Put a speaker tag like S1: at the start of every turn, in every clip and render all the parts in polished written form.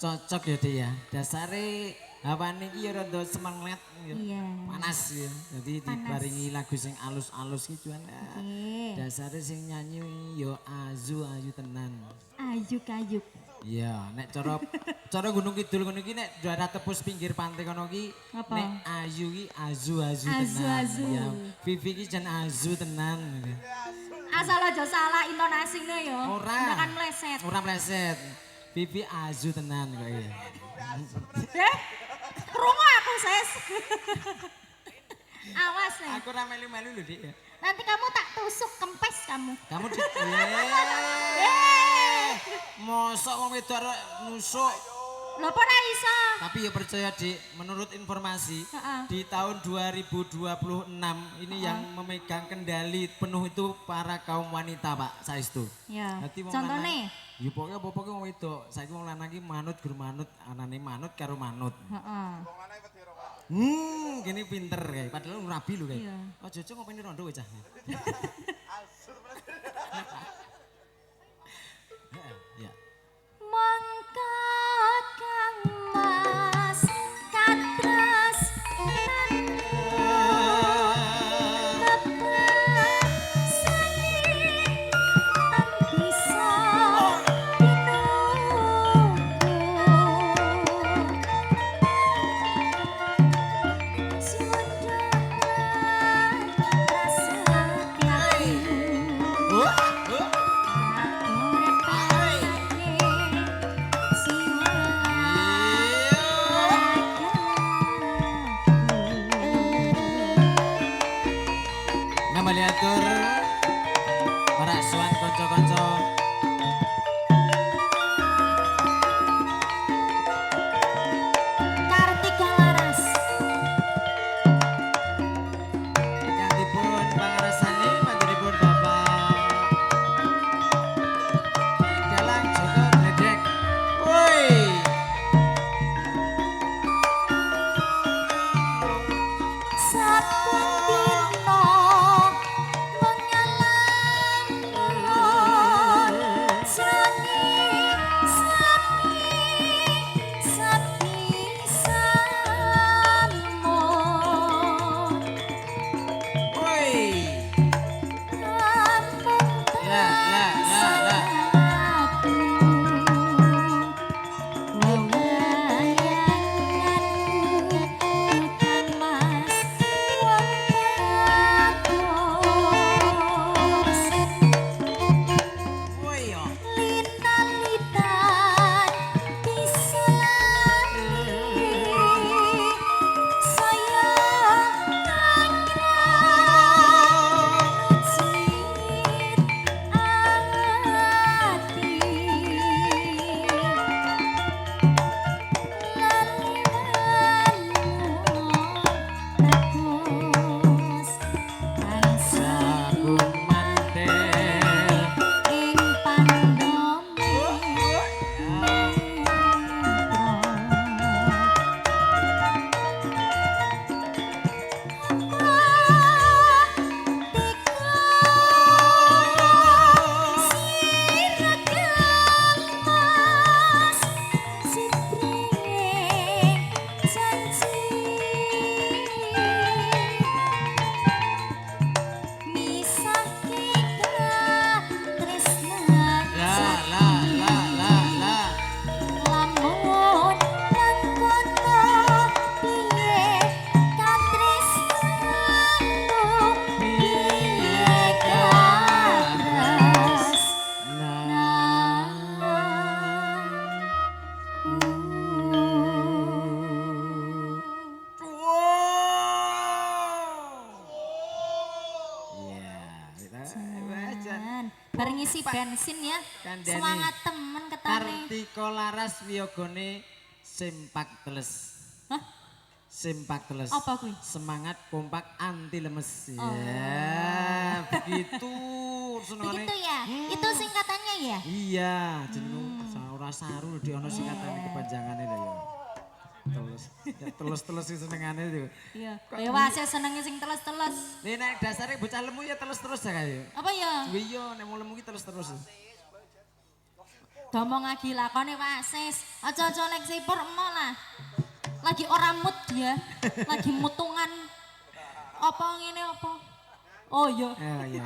S1: cocok ya Dek ya. Dasare hawane iki ya rada semangat ya.
S2: Iya.
S1: Panas ya. Jadi dibarengi lagu sing alus-alus iki cuman
S2: Oke.
S1: dasare sing nyanyi ya ayu tenan.
S2: Ayuk-ayuk.
S1: Iya, nek cara Gunung Kidul ngono iki nek daerah tepus pinggir pantai kono iki
S2: Apa?
S1: nek ayu iki azu-azu tenan.
S2: Azu-azu.
S1: Ya, Vivi iki jan azu tenan.
S2: Asal aja salah intonasine ya.
S1: Ora.
S2: Ora kan meleset.
S1: Ora meleset. Vivi azu tenan kok ya.
S2: Eh, krungu aku ses. Awas nih.
S1: Aku ora melu-melu lho, Dik ya.
S2: Nanti kamu tak tusuk kempes kamu.
S1: Kamu di Mosok wong wedok arek nusuk.
S2: Lho apa ora iso?
S1: Tapi ya percaya Dik, menurut informasi
S2: Heeh.
S1: di tahun 2026 ini yang memegang kendali penuh itu para kaum wanita, Pak Saestu.
S2: Ya.
S1: Dadi wong
S2: Contone?
S1: lanang- Ya pokoknya apa-apa wong wedok. Saiki wong lanang iki manut gur manut, anane manut karo manut.
S2: Heeh.
S1: Gini pinter kayak padahal rabi lho kayak.
S2: Iya.
S1: Oh Jojo ngopeni rondo wecah. Ya.
S2: Mangka kang mas katras bisa
S1: Kembali atur para suan konco-konco.
S2: Kartika Laras.
S1: Ganti pangarsane panjenenganipun Bapak Dalang Joko Gledek. Woi.
S2: Saben dina mengalang sapi samun
S1: Woi.
S2: ampun
S1: Lah. Woi yo. Sagung mantel.
S2: Ing pandome
S1: Lah.
S2: Lamun nang kono piye katresnanmu piye katresnanmu bareng isi bensin ya.
S1: Kandhani.
S2: Semangat temen ketane.
S1: Kartika Laras wiyogane sempak teles.
S2: Hah?
S1: Sempak teles.
S2: Apa kuwi?
S1: Semangat kompak anti lemes.
S2: Oh.
S1: Ya, begitu senengane.
S2: Begitu ya? Itu singkatannya ya?
S1: Iya, jeneng ora saru di ono singkatane kepanjangane lho ya. Telus. Telus-telus sing senengane lho.
S2: Iya. Dewasa senengnya sing teles-teles.
S1: Nek dasare bocah lemu ya telus-telus ya kaya.
S2: Apa ya?
S1: Iya, nek mau lemu ki telus-telus.
S2: Domong lagi lakone wasis. Aja-aja lek sipur emo lah. Lagi ora mood dia. Lagi mutungan. Apa ngene apa? Oh iya.
S1: Iya.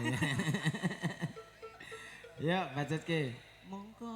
S1: Ya, bacot ke. Mongko